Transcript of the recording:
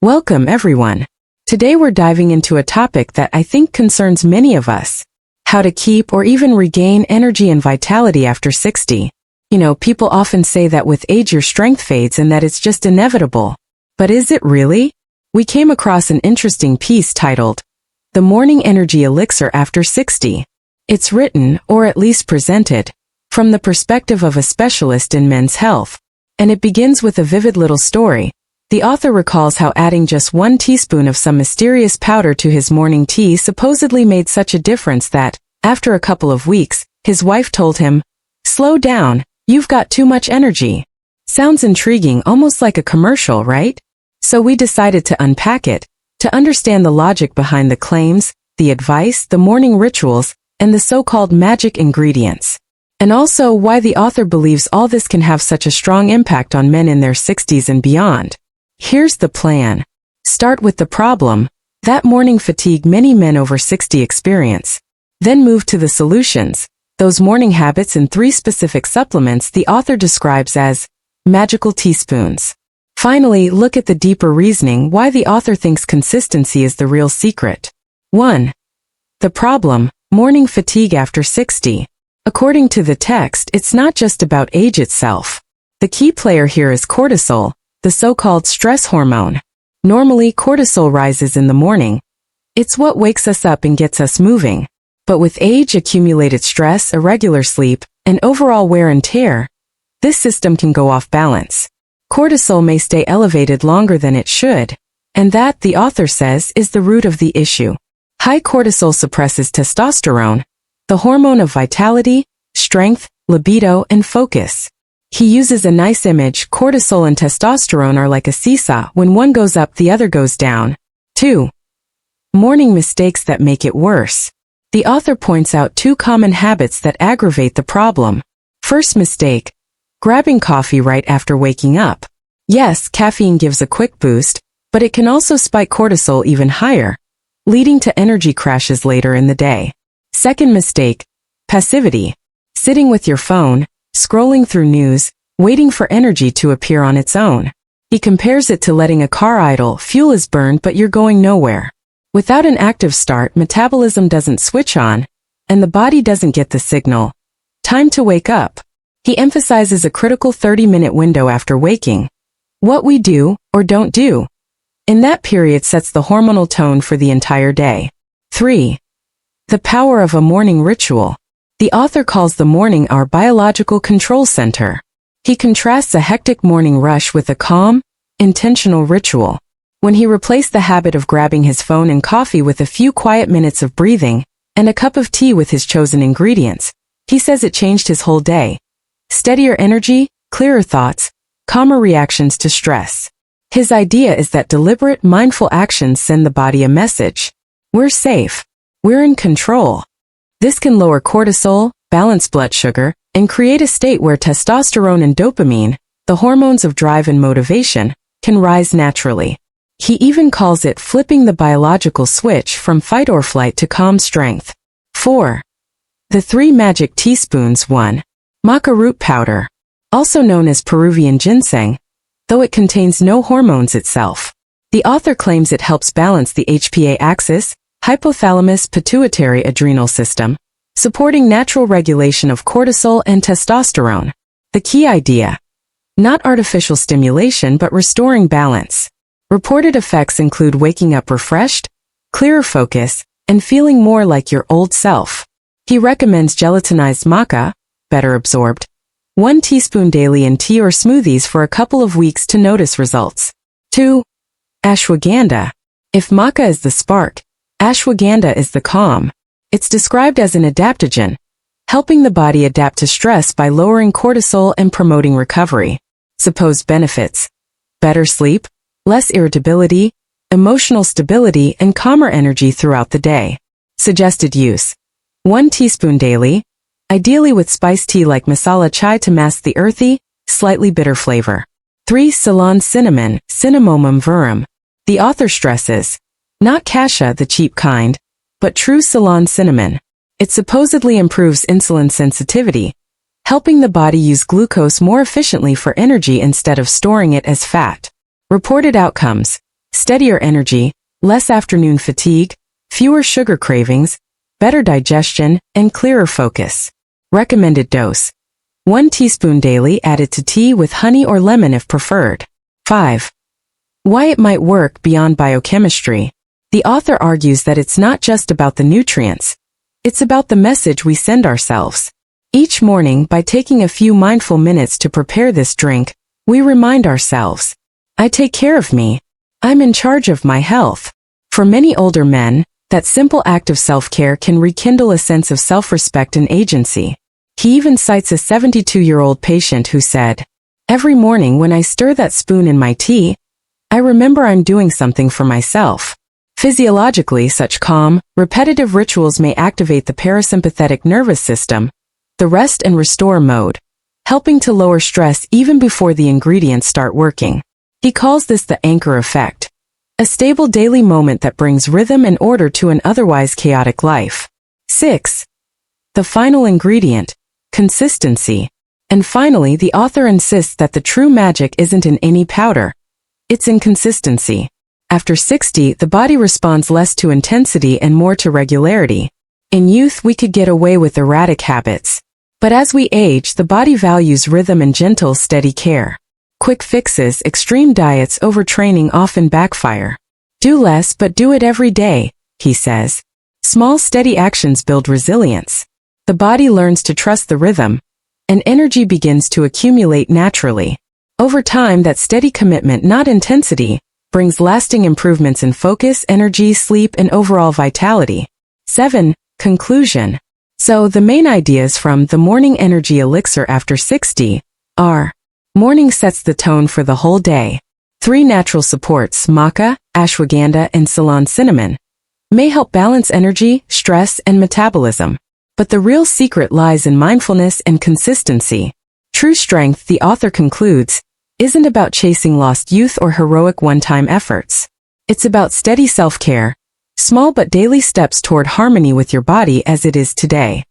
Welcome everyone. Today we're diving into a topic that I think concerns many of us. How to keep or even regain energy and vitality after 60. People often say that with age your strength fades and that it's just inevitable. But is it really? We came across an interesting piece titled, "The Morning Energy Elixir After 60. It's written, or at least presented, from the perspective of a specialist in men's health. And it begins with a vivid little story. The author recalls how adding just 1 teaspoon of some mysterious powder to his morning tea supposedly made such a difference that, after a couple of weeks, his wife told him, "Slow down, you've got too much energy." Sounds intriguing, almost like a commercial, right? So we decided to unpack it, to understand the logic behind the claims, the advice, the morning rituals, and the so-called magic ingredients. And also why the author believes all this can have such a strong impact on men in their 60s and beyond. Here's the plan. Start with the problem, that morning fatigue many men over 60 experience. Then move to the solutions, those morning habits and 3 specific supplements the author describes as magical teaspoons. Finally, look at the deeper reasoning why the author thinks consistency is the real secret. 1. The problem, morning fatigue after 60. According to the text, it's not just about age itself. The key player here is cortisol, the so-called stress hormone. Normally, cortisol rises in the morning. It's what wakes us up and gets us moving. But with age, accumulated stress, irregular sleep, and overall wear and tear, this system can go off balance. Cortisol may stay elevated longer than it should, and that, the author says, is the root of the issue. High cortisol suppresses testosterone, the hormone of vitality, strength, libido, and focus. He uses a nice image. Cortisol and testosterone are like a seesaw. When one goes up, the other goes down. 2. Morning mistakes that make it worse. The author points out 2 common habits that aggravate the problem. First mistake, grabbing coffee right after waking up. Yes, caffeine gives a quick boost, but it can also spike cortisol even higher, leading to energy crashes later in the day. Second mistake, passivity. Sitting with your phone, scrolling through news, waiting for energy to appear on its own. He compares it to letting a car idle. Fuel is burned but you're going nowhere. Without an active start, metabolism doesn't switch on, and the body doesn't get the signal. Time to wake up. He emphasizes a critical 30-minute window after waking. What we do, or don't do, in that period sets the hormonal tone for the entire day. 3. The power of a morning ritual. The author calls the morning our biological control center. He contrasts a hectic morning rush with a calm, intentional ritual. When he replaced the habit of grabbing his phone and coffee with a few quiet minutes of breathing, and a cup of tea with his chosen ingredients, he says it changed his whole day. Steadier energy, clearer thoughts, calmer reactions to stress. His idea is that deliberate, mindful actions send the body a message. We're safe. We're in control. This can lower cortisol, balance blood sugar, and create a state where testosterone and dopamine, the hormones of drive and motivation, can rise naturally. He even calls it flipping the biological switch from fight or flight to calm strength. 4. The 3 magic teaspoons. 1. Maca Root powder. Also known as Peruvian ginseng, though it contains no hormones itself. The author claims it helps balance the HPA axis, hypothalamus-pituitary-adrenal system, supporting natural regulation of cortisol and testosterone. The key idea: not artificial stimulation but restoring balance. Reported effects include waking up refreshed, clearer focus, and feeling more like your old self. He recommends gelatinized maca, better absorbed, 1 teaspoon daily in tea or smoothies for a couple of weeks to notice results. 2. Ashwagandha. If maca is the spark, ashwagandha is the calm. It's described as an adaptogen, helping the body adapt to stress by lowering cortisol and promoting recovery. Supposed benefits: better sleep, less irritability, emotional stability, and calmer energy throughout the day. Suggested use: 1 teaspoon daily, ideally with spiced tea like masala chai to mask the earthy, slightly bitter flavor. 3. Ceylon Cinnamon, Cinnamomum verum. The author stresses, not cassia, the cheap kind, but true Ceylon cinnamon. It supposedly improves insulin sensitivity, helping the body use glucose more efficiently for energy instead of storing it as fat. Reported outcomes: steadier energy, less afternoon fatigue, fewer sugar cravings, better digestion, and clearer focus. Recommended dose: 1 teaspoon daily, added to tea with honey or lemon if preferred. 5. Why it might work beyond biochemistry. The author argues that it's not just about the nutrients. It's about the message we send ourselves. Each morning, by taking a few mindful minutes to prepare this drink, we remind ourselves, I take care of me. I'm in charge of my health. For many older men, that simple act of self-care can rekindle a sense of self-respect and agency. He even cites a 72-year-old patient who said, "Every morning when I stir that spoon in my tea, I remember I'm doing something for myself." Physiologically, such calm, repetitive rituals may activate the parasympathetic nervous system, the rest and restore mode, helping to lower stress even before the ingredients start working. He calls this the anchor effect, a stable daily moment that brings rhythm and order to an otherwise chaotic life. 6. The final ingredient: consistency. And finally, the author insists that the true magic isn't in any powder. It's in consistency. After 60, the body responds less to intensity and more to regularity. In youth, we could get away with erratic habits. But as we age, the body values rhythm and gentle, steady care. Quick fixes, extreme diets, overtraining often backfire. Do less, but do it every day, he says. Small, steady actions build resilience. The body learns to trust the rhythm, and energy begins to accumulate naturally. Over time, that steady commitment, not intensity, brings lasting improvements in focus, energy, sleep, and overall vitality. 7. Conclusion. So, the main ideas from The Morning Energy Elixir After 60 are: morning sets the tone for the whole day. 3 natural supports, maca, ashwagandha, and Ceylon cinnamon, may help balance energy, stress, and metabolism. But the real secret lies in mindfulness and consistency. True strength, the author concludes, isn't about chasing lost youth or heroic one-time efforts. It's about steady self-care, small but daily steps toward harmony with your body as it is today.